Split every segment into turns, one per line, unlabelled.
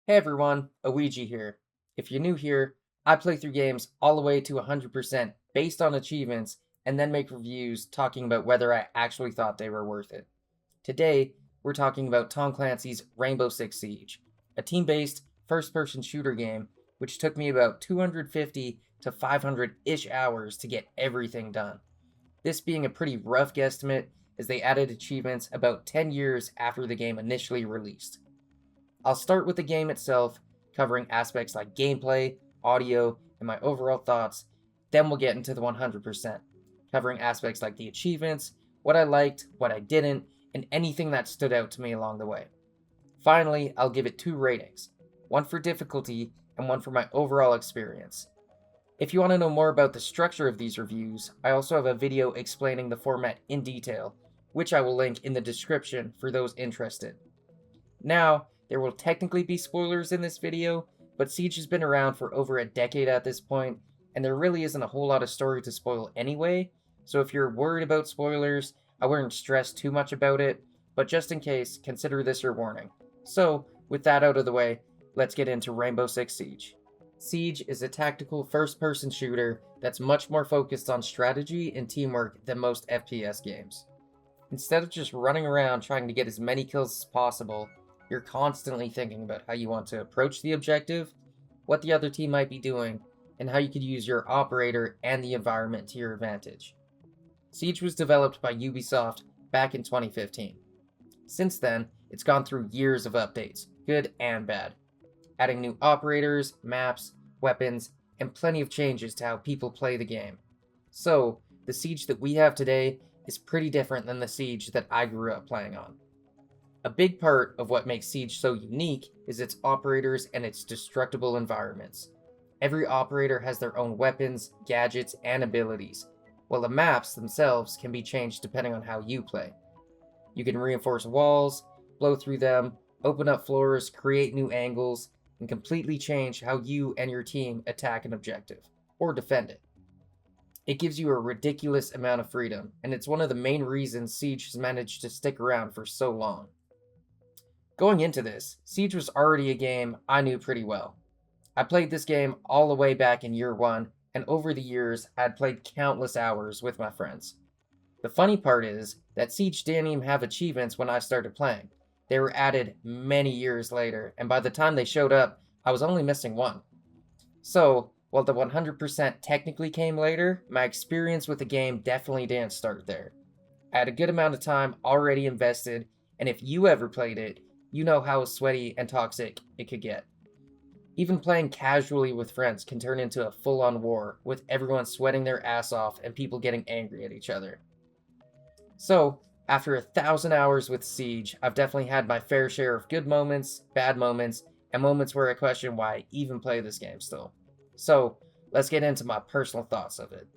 Hey everyone, Awiji here. If you're new here, I play through games all the way to 100% based on achievements and then make reviews talking about whether I actually thought they were worth it. Today, we're talking about Tom Clancy's Rainbow Six Siege, a team based first person shooter game which took me about 250 to 500 ish hours to get everything done. This being a pretty rough guesstimate as they added achievements about 10 years after the game initially released. I'll start with the game itself, covering aspects like gameplay, audio, and my overall thoughts. Then we'll get into the 100%, covering aspects like the achievements, what I liked, what I didn't, and anything that stood out to me along the way. Finally, I'll give it two ratings, one for difficulty and one for my overall experience. If you want to know more about the structure of these reviews, I also have a video explaining the format in detail, which I will link in the description for those interested. Now, there will technically be spoilers in this video, but Siege has been around for over a decade at this point, and there really isn't a whole lot of story to spoil anyway, so if you're worried about spoilers, I wouldn't stress too much about it, but just in case, consider this your warning. So, with that out of the way, let's get into Rainbow Six Siege. Siege is a tactical first-person shooter that's much more focused on strategy and teamwork than most FPS games. Instead of just running around trying to get as many kills as possible, you're constantly thinking about how you want to approach the objective, what the other team might be doing, and how you could use your operator and the environment to your advantage. Siege was developed by Ubisoft back in 2015. Since then, it's gone through years of updates, good and bad, adding new operators, maps, weapons, and plenty of changes to how people play the game. So, the Siege that we have today is pretty different than the Siege that I grew up playing on. A big part of what makes Siege so unique is its operators and its destructible environments. Every operator has their own weapons, gadgets, and abilities, while the maps themselves can be changed depending on how you play. You can reinforce walls, blow through them, open up floors, create new angles, and completely change how you and your team attack an objective, or defend it. It gives you a ridiculous amount of freedom, and it's one of the main reasons Siege has managed to stick around for so long. Going into this, Siege was already a game I knew pretty well. I played this game all the way back in year one, and over the years, I had played countless hours with my friends. The funny part is that Siege didn't even have achievements when I started playing. They were added many years later, and by the time they showed up, I was only missing one. So, while the 100% technically came later, my experience with the game definitely didn't start there. I had a good amount of time already invested, and if you ever played it, you know how sweaty and toxic it could get. Even playing casually with friends can turn into a full-on war, with everyone sweating their ass off and people getting angry at each other. So, after 1,000 hours with Siege, I've definitely had my fair share of good moments, bad moments, and moments where I question why I even play this game still. So, let's get into my personal thoughts of it.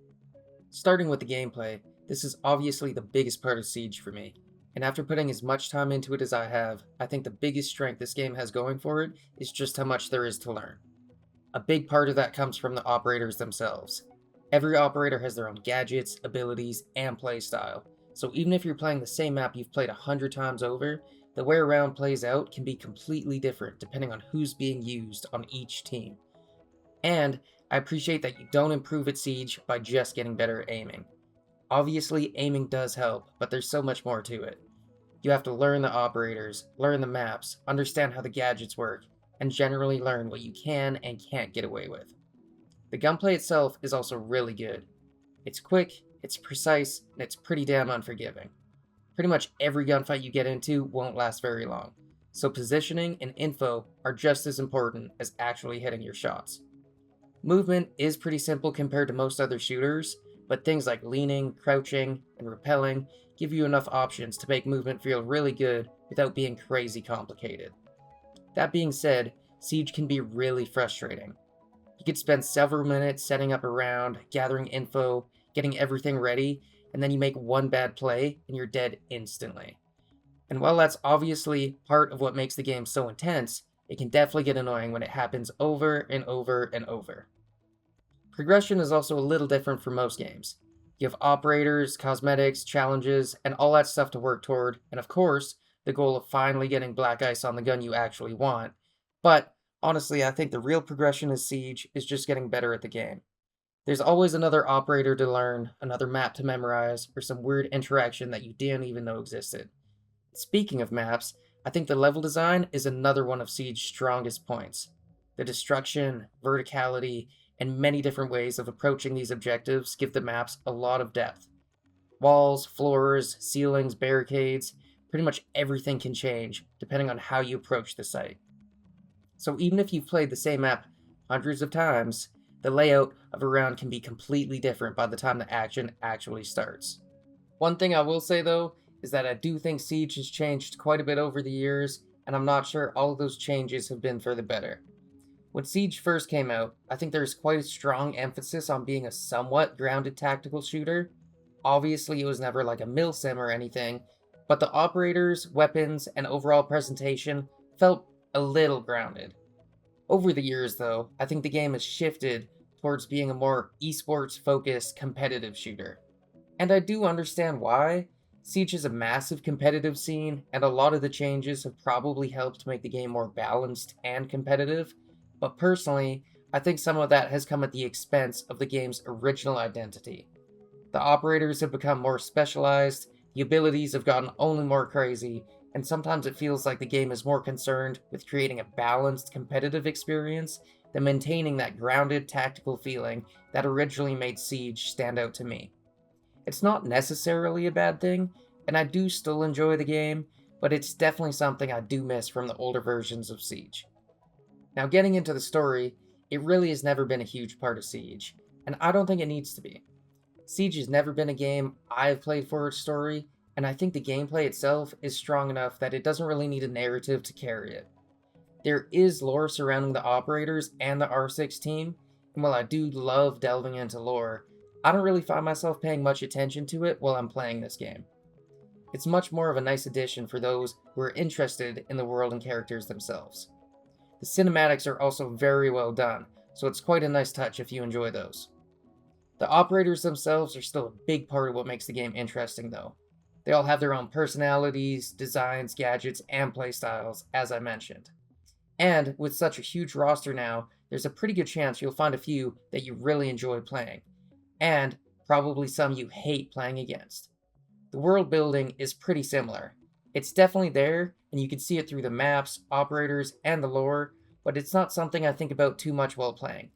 Starting with the gameplay, this is obviously the biggest part of Siege for me. And after putting as much time into it as I have, I think the biggest strength this game has going for it is just how much there is to learn. A big part of that comes from the operators themselves. Every operator has their own gadgets, abilities, and playstyle, so even if you're playing the same map you've played 100 times over, the way a round plays out can be completely different depending on who's being used on each team. And I appreciate that you don't improve at Siege by just getting better at aiming. Obviously, aiming does help, but there's so much more to it. You have to learn the operators, learn the maps, understand how the gadgets work, and generally learn what you can and can't get away with. The gunplay itself is also really good. It's quick, it's precise, and it's pretty damn unforgiving. Pretty much every gunfight you get into won't last very long, so positioning and info are just as important as actually hitting your shots. Movement is pretty simple compared to most other shooters, but things like leaning, crouching, and rappelling give you enough options to make movement feel really good without being crazy complicated. That being said, Siege can be really frustrating. You could spend several minutes setting up a round, gathering info, getting everything ready, and then you make one bad play and you're dead instantly. And while that's obviously part of what makes the game so intense, it can definitely get annoying when it happens over and over and over. Progression is also a little different from most games. You have operators, cosmetics, challenges, and all that stuff to work toward, and of course, the goal of finally getting black ice on the gun you actually want. But Honestly, I think the real progression in Siege is just getting better at the game. There's always another operator to learn, another map to memorize, or some weird interaction that you didn't even know existed. Speaking of maps, I think the level design is another one of Siege's strongest points. The destruction, verticality, and many different ways of approaching these objectives give the maps a lot of depth. Walls, floors, ceilings, barricades, pretty much everything can change depending on how you approach the site. So even if you've played the same map hundreds of times, the layout of a round can be completely different by the time the action actually starts. One thing I will say though is that I do think Siege has changed quite a bit over the years, and I'm not sure all of those changes have been for the better. When Siege first came out, I think there was quite a strong emphasis on being a somewhat grounded tactical shooter. Obviously, it was never like a milsim or anything, but the operators, weapons, and overall presentation felt a little grounded. Over the years, though, I think the game has shifted towards being a more esports focused competitive shooter. And I do understand why. Siege is a massive competitive scene, and a lot of the changes have probably helped make the game more balanced and competitive. But personally, I think some of that has come at the expense of the game's original identity. The operators have become more specialized, the abilities have gotten only more crazy, and sometimes it feels like the game is more concerned with creating a balanced competitive experience than maintaining that grounded tactical feeling that originally made Siege stand out to me. It's not necessarily a bad thing, and I do still enjoy the game, but it's definitely something I do miss from the older versions of Siege. Now, getting into the story, it really has never been a huge part of Siege, and I don't think it needs to be. Siege has never been a game I've played for its story, and I think the gameplay itself is strong enough that it doesn't really need a narrative to carry it. There is lore surrounding the operators and the R6 team, and while I do love delving into lore, I don't really find myself paying much attention to it while I'm playing this game. It's much more of a nice addition for those who are interested in the world and characters themselves. The cinematics are also very well done, so it's quite a nice touch if you enjoy those. The operators themselves are still a big part of what makes the game interesting, though. They all have their own personalities, designs, gadgets, and playstyles, as I mentioned. And with such a huge roster now, there's a pretty good chance you'll find a few that you really enjoy playing, and probably some you hate playing against. The world building is pretty similar. It's definitely there, and you can see it through the maps, operators, and the lore, but it's not something I think about too much while playing.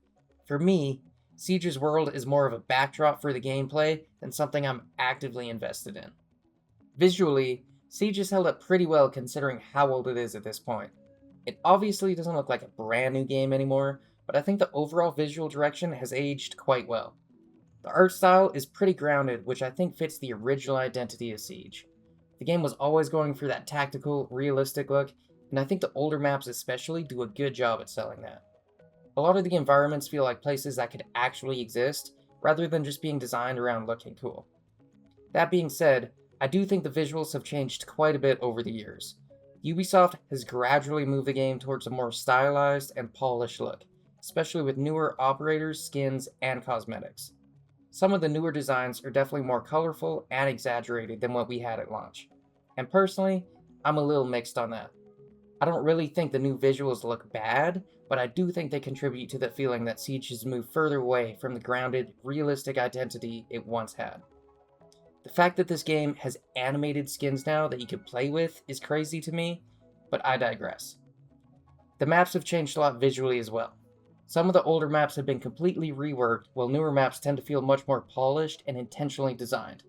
For me, Siege's world is more of a backdrop for the gameplay than something I'm actively invested in. Visually, Siege is held up pretty well considering how old it is at this point. It obviously doesn't look like a brand new game anymore, but I think the overall visual direction has aged quite well. The art style is pretty grounded, which I think fits the original identity of Siege. The game was always going for that tactical, realistic look, and I think the older maps especially do a good job at selling that. A lot of the environments feel like places that could actually exist, rather than just being designed around looking cool. That being said, I do think the visuals have changed quite a bit over the years. Ubisoft has gradually moved the game towards a more stylized and polished look, especially with newer operators, skins, and cosmetics. Some of the newer designs are definitely more colorful and exaggerated than what we had at launch. And personally, I'm a little mixed on that. I don't really think the new visuals look bad, but I do think they contribute to the feeling that Siege has moved further away from the grounded, realistic identity it once had. The fact that this game has animated skins now that you can play with is crazy to me, but I digress. The maps have changed a lot visually as well. Some of the older maps have been completely reworked, while newer maps tend to feel much more polished and intentionally designed.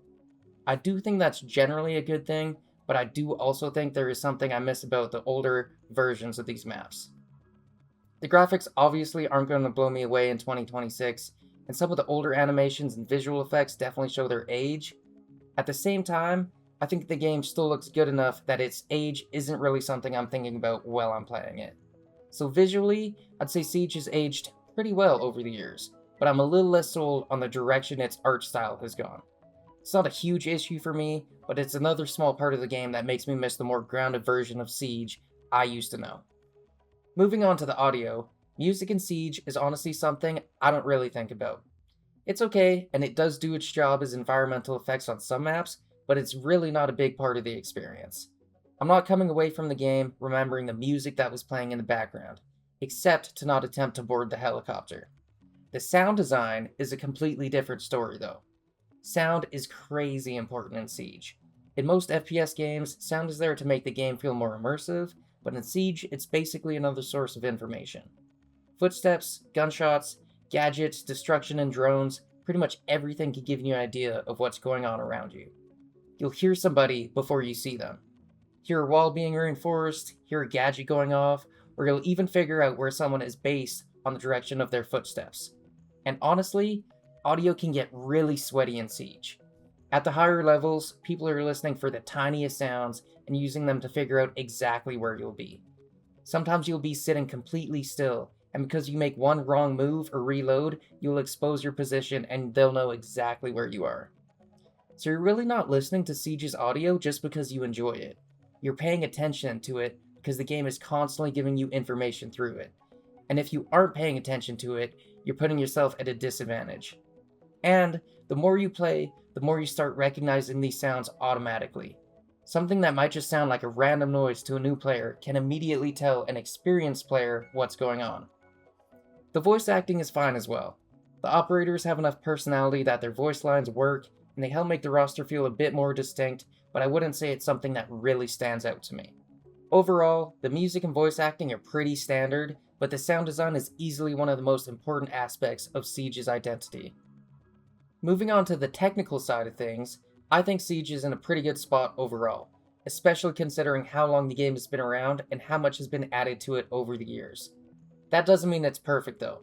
I do think that's generally a good thing, but I do also think there is something I miss about the older versions of these maps. The graphics obviously aren't going to blow me away in 2026, and some of the older animations and visual effects definitely show their age. At the same time, I think the game still looks good enough that its age isn't really something I'm thinking about while I'm playing it. So visually, I'd say Siege has aged pretty well over the years, but I'm a little less sold on the direction its art style has gone. It's not a huge issue for me, but it's another small part of the game that makes me miss the more grounded version of Siege I used to know. Moving on to the audio, music in Siege is honestly something I don't really think about. It's okay, and it does do its job as environmental effects on some maps, but it's really not a big part of the experience. I'm not coming away from the game remembering the music that was playing in the background. except to not attempt to board the helicopter. The sound design is a completely different story though. Sound is crazy important in Siege. In most FPS games, sound is there to make the game feel more immersive, but in Siege, it's basically another source of information. Footsteps, gunshots, gadgets, destruction, and drones, pretty much everything can give you an idea of what's going on around you. You'll hear somebody before you see them. Hear a wall being reinforced, hear a gadget going off, or you'll even figure out where someone is based on the direction of their footsteps. And honestly, audio can get really sweaty in Siege. At the higher levels, people are listening for the tiniest sounds and using them to figure out exactly where you'll be. Sometimes you'll be sitting completely still, and because you make one wrong move or reload, you'll expose your position and they'll know exactly where you are. So you're really not listening to Siege's audio just because you enjoy it. You're paying attention to it because the game is constantly giving you information through it. And if you aren't paying attention to it, you're putting yourself at a disadvantage. And the more you play, the more you start recognizing these sounds automatically. Something that might just sound like a random noise to a new player can immediately tell an experienced player what's going on. The voice acting is fine as well. The operators have enough personality that their voice lines work, and they help make the roster feel a bit more distinct, but I wouldn't say it's something that really stands out to me. Overall, the music and voice acting are pretty standard, but the sound design is easily one of the most important aspects of Siege's identity. Moving on to the technical side of things, I think Siege is in a pretty good spot overall, especially considering how long the game has been around and how much has been added to it over the years. That doesn't mean it's perfect though.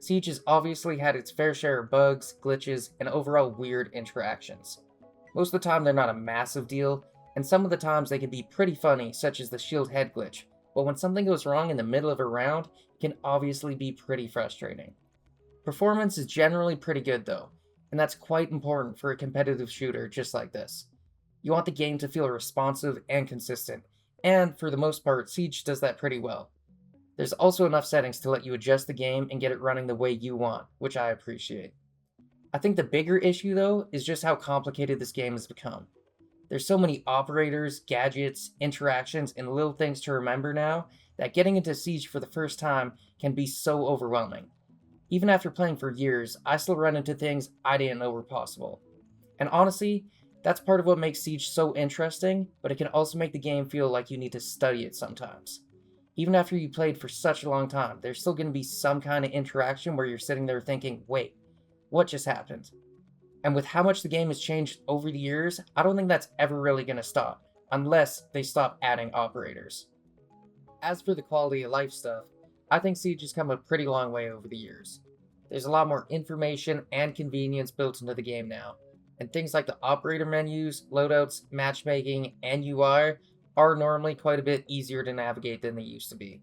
Siege has obviously had its fair share of bugs, glitches, and overall weird interactions. Most of the time they're not a massive deal, and some of the times they can be pretty funny, such as the shield head glitch, but when something goes wrong in the middle of a round, it can obviously be pretty frustrating. Performance is generally pretty good though, and that's quite important for a competitive shooter just like this. You want the game to feel responsive and consistent, and for the most part, Siege does that pretty well. There's also enough settings to let you adjust the game and get it running the way you want, which I appreciate. I think the bigger issue though is just how complicated this game has become. There's so many operators, gadgets, interactions, and little things to remember now that getting into Siege for the first time can be so overwhelming. Even after playing for years, I still run into things I didn't know were possible. And honestly, that's part of what makes Siege so interesting, but it can also make the game feel like you need to study it sometimes. Even after you played for such a long time, there's still going to be some kind of interaction where you're sitting there thinking, wait, what just happened? And with how much the game has changed over the years, I don't think that's ever really going to stop, unless they stop adding operators. As for the quality of life stuff, I think Siege has come a pretty long way over the years. There's a lot more information and convenience built into the game now, and things like the operator menus, loadouts, matchmaking, and UI are normally quite a bit easier to navigate than they used to be.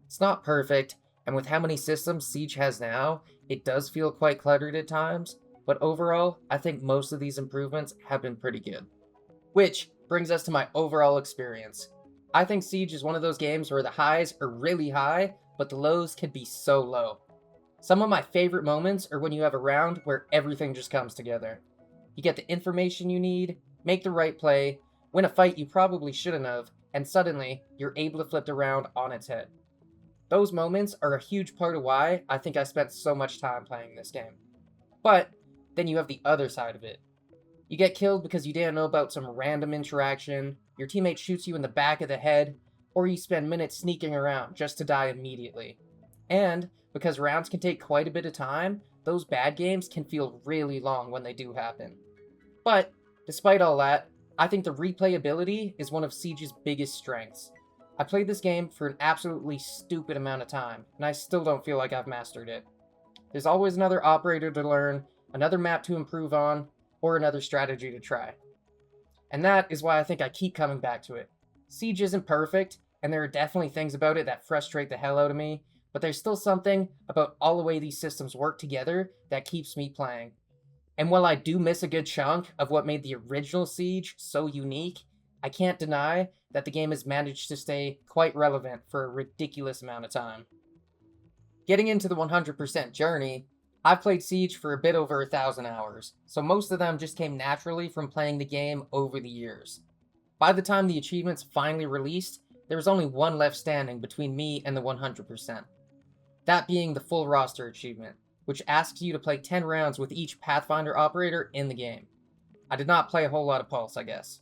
It's not perfect, and with how many systems Siege has now, it does feel quite cluttered at times, but overall, I think most of these improvements have been pretty good. Which brings us to my overall experience. I think Siege is one of those games where the highs are really high, but the lows can be so low. Some of my favorite moments are when you have a round where everything just comes together. You get the information you need, make the right play, win a fight you probably shouldn't have, and suddenly, you're able to flip the round on its head. Those moments are a huge part of why I think I spent so much time playing this game. But then you have the other side of it. You get killed because you didn't know about some random interaction, your teammate shoots you in the back of the head, or you spend minutes sneaking around just to die immediately. And because rounds can take quite a bit of time, those bad games can feel really long when they do happen. But despite all that, I think the replayability is one of Siege's biggest strengths. I played this game for an absolutely stupid amount of time, and I still don't feel like I've mastered it. There's always another operator to learn, another map to improve on, or another strategy to try. And that is why I think I keep coming back to it. Siege isn't perfect, and there are definitely things about it that frustrate the hell out of me, but there's still something about all the way these systems work together that keeps me playing. And while I do miss a good chunk of what made the original Siege so unique, I can't deny that the game has managed to stay quite relevant for a ridiculous amount of time. Getting into the 100% journey, I've played Siege for a bit over 1,000 hours, so most of them just came naturally from playing the game over the years. By the time the achievements finally released, there was only one left standing between me and the 100%. That being the full roster achievement, which asks you to play 10 rounds with each Pathfinder operator in the game. I did not play a whole lot of Pulse, I guess.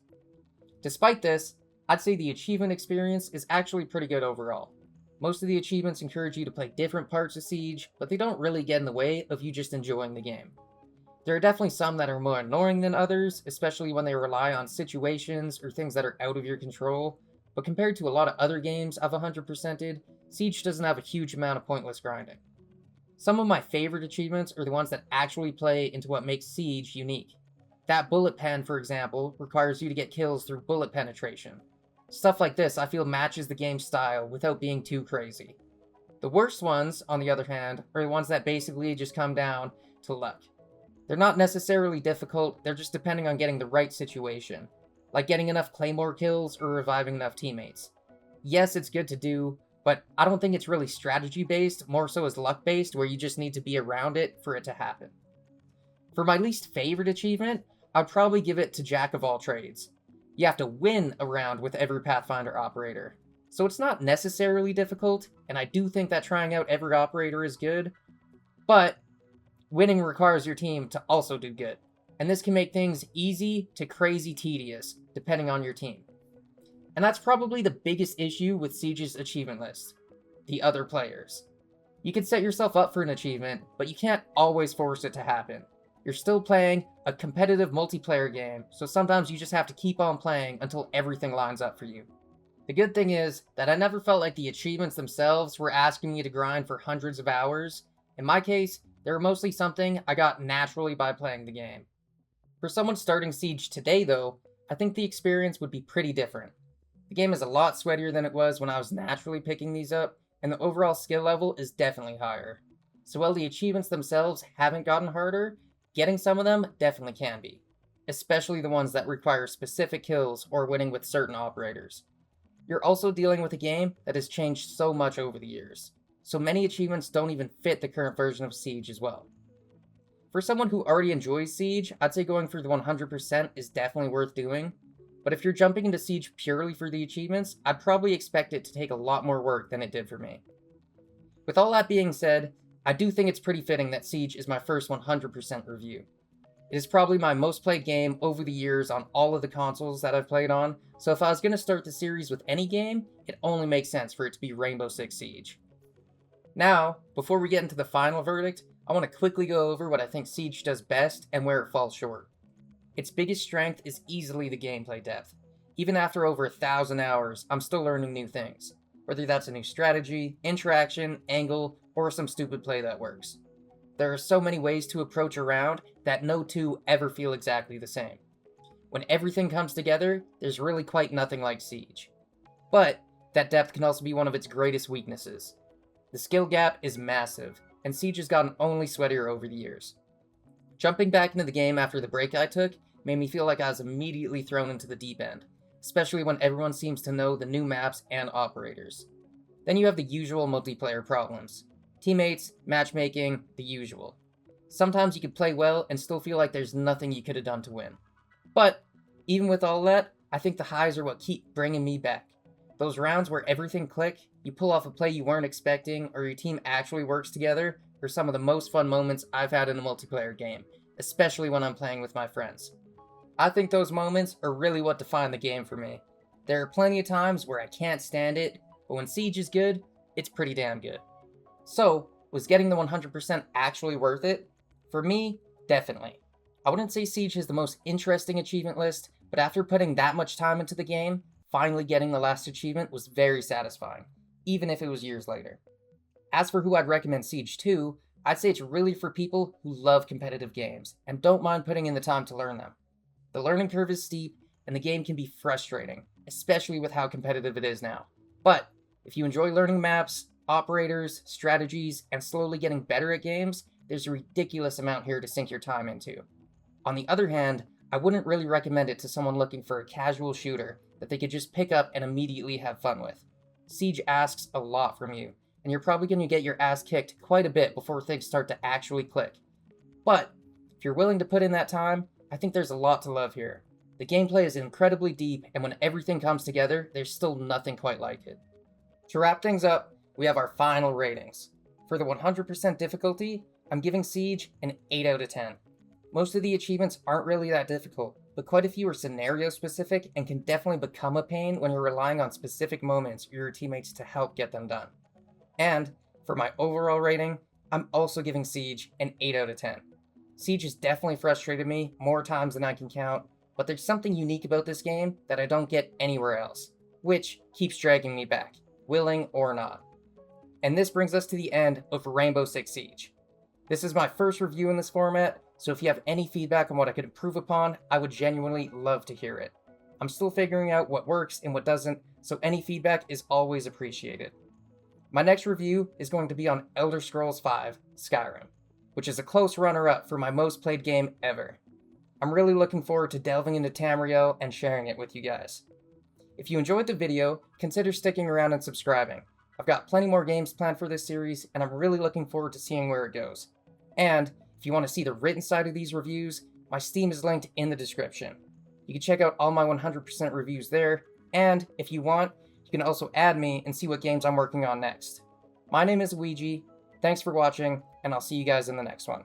Despite this, I'd say the achievement experience is actually pretty good overall. Most of the achievements encourage you to play different parts of Siege, but they don't really get in the way of you just enjoying the game. There are definitely some that are more annoying than others, especially when they rely on situations or things that are out of your control, but compared to a lot of other games I've 100%ed, Siege doesn't have a huge amount of pointless grinding. Some of my favorite achievements are the ones that actually play into what makes Siege unique. That bullet pen, for example, requires you to get kills through bullet penetration. Stuff like this I feel matches the game's style without being too crazy. The worst ones, on the other hand, are the ones that basically just come down to luck. They're not necessarily difficult, they're just depending on getting the right situation, like getting enough claymore kills or reviving enough teammates. Yes, it's good to do, but I don't think it's really strategy based, more so as luck based, where you just need to be around it for it to happen. For my least favorite achievement, I'd probably give it to Jack of all trades. You have to win a round with every Pathfinder operator. So it's not necessarily difficult, and I do think that trying out every operator is good, but winning requires your team to also do good. And this can make things easy to crazy tedious, depending on your team. And that's probably the biggest issue with Siege's achievement list: the other players. You can set yourself up for an achievement, but you can't always force it to happen. You're still playing a competitive multiplayer game, so sometimes you just have to keep on playing until everything lines up for you. The good thing is that I never felt like the achievements themselves were asking me to grind for hundreds of hours. In my case, they were mostly something I got naturally by playing the game. For someone starting Siege today though, I think the experience would be pretty different. The game is a lot sweatier than it was when I was naturally picking these up, and the overall skill level is definitely higher. So while the achievements themselves haven't gotten harder, getting some of them definitely can be, especially the ones that require specific kills or winning with certain operators. You're also dealing with a game that has changed so much over the years, so many achievements don't even fit the current version of Siege as well. For someone who already enjoys Siege, I'd say going for the 100% is definitely worth doing, but if you're jumping into Siege purely for the achievements, I'd probably expect it to take a lot more work than it did for me. With all that being said, I do think it's pretty fitting that Siege is my first 100% review. It is probably my most played game over the years on all of the consoles that I've played on, so if I was going to start the series with any game, it only makes sense for it to be Rainbow Six Siege. Now, before we get into the final verdict, I want to quickly go over what I think Siege does best and where it falls short. Its biggest strength is easily the gameplay depth. Even after over 1,000 hours, I'm still learning new things, whether that's a new strategy, interaction, angle, or some stupid play that works. There are so many ways to approach a round that no two ever feel exactly the same. When everything comes together, there's really quite nothing like Siege. But that depth can also be one of its greatest weaknesses. The skill gap is massive, and Siege has gotten only sweatier over the years. Jumping back into the game after the break I took made me feel like I was immediately thrown into the deep end, especially when everyone seems to know the new maps and operators. Then you have the usual multiplayer problems. Teammates, matchmaking, the usual. Sometimes you could play well and still feel like there's nothing you could have done to win. But, even with all that, I think the highs are what keep bringing me back. Those rounds where everything click, you pull off a play you weren't expecting, or your team actually works together, are some of the most fun moments I've had in a multiplayer game, especially when I'm playing with my friends. I think those moments are really what define the game for me. There are plenty of times where I can't stand it, but when Siege is good, it's pretty damn good. So, was getting the 100% actually worth it? For me, definitely. I wouldn't say Siege has the most interesting achievement list, but after putting that much time into the game, finally getting the last achievement was very satisfying, even if it was years later. As for who I'd recommend Siege to, I'd say it's really for people who love competitive games and don't mind putting in the time to learn them. The learning curve is steep, and the game can be frustrating, especially with how competitive it is now. But if you enjoy learning maps, operators, strategies, and slowly getting better at games, there's a ridiculous amount here to sink your time into. On the other hand, I wouldn't really recommend it to someone looking for a casual shooter that they could just pick up and immediately have fun with. Siege asks a lot from you, and you're probably going to get your ass kicked quite a bit before things start to actually click. But, if you're willing to put in that time, I think there's a lot to love here. The gameplay is incredibly deep, and when everything comes together, there's still nothing quite like it. To wrap things up, we have our final ratings. For the 100% difficulty, I'm giving Siege an 8 out of 10. Most of the achievements aren't really that difficult, but quite a few are scenario specific and can definitely become a pain when you're relying on specific moments or your teammates to help get them done. And for my overall rating, I'm also giving Siege an 8 out of 10. Siege has definitely frustrated me more times than I can count, but there's something unique about this game that I don't get anywhere else, which keeps dragging me back, willing or not. And this brings us to the end of Rainbow Six Siege. This is my first review in this format, so if you have any feedback on what I could improve upon, I would genuinely love to hear it. I'm still figuring out what works and what doesn't, so any feedback is always appreciated. My next review is going to be on Elder Scrolls V: Skyrim, which is a close runner-up for my most played game ever. I'm really looking forward to delving into Tamriel and sharing it with you guys. If you enjoyed the video, consider sticking around and subscribing. I've got plenty more games planned for this series, and I'm really looking forward to seeing where it goes. And if you want to see the written side of these reviews, my Steam is linked in the description. You can check out all my 100% reviews there, and if you want, you can also add me and see what games I'm working on next. My name is Awiji, thanks for watching, and I'll see you guys in the next one.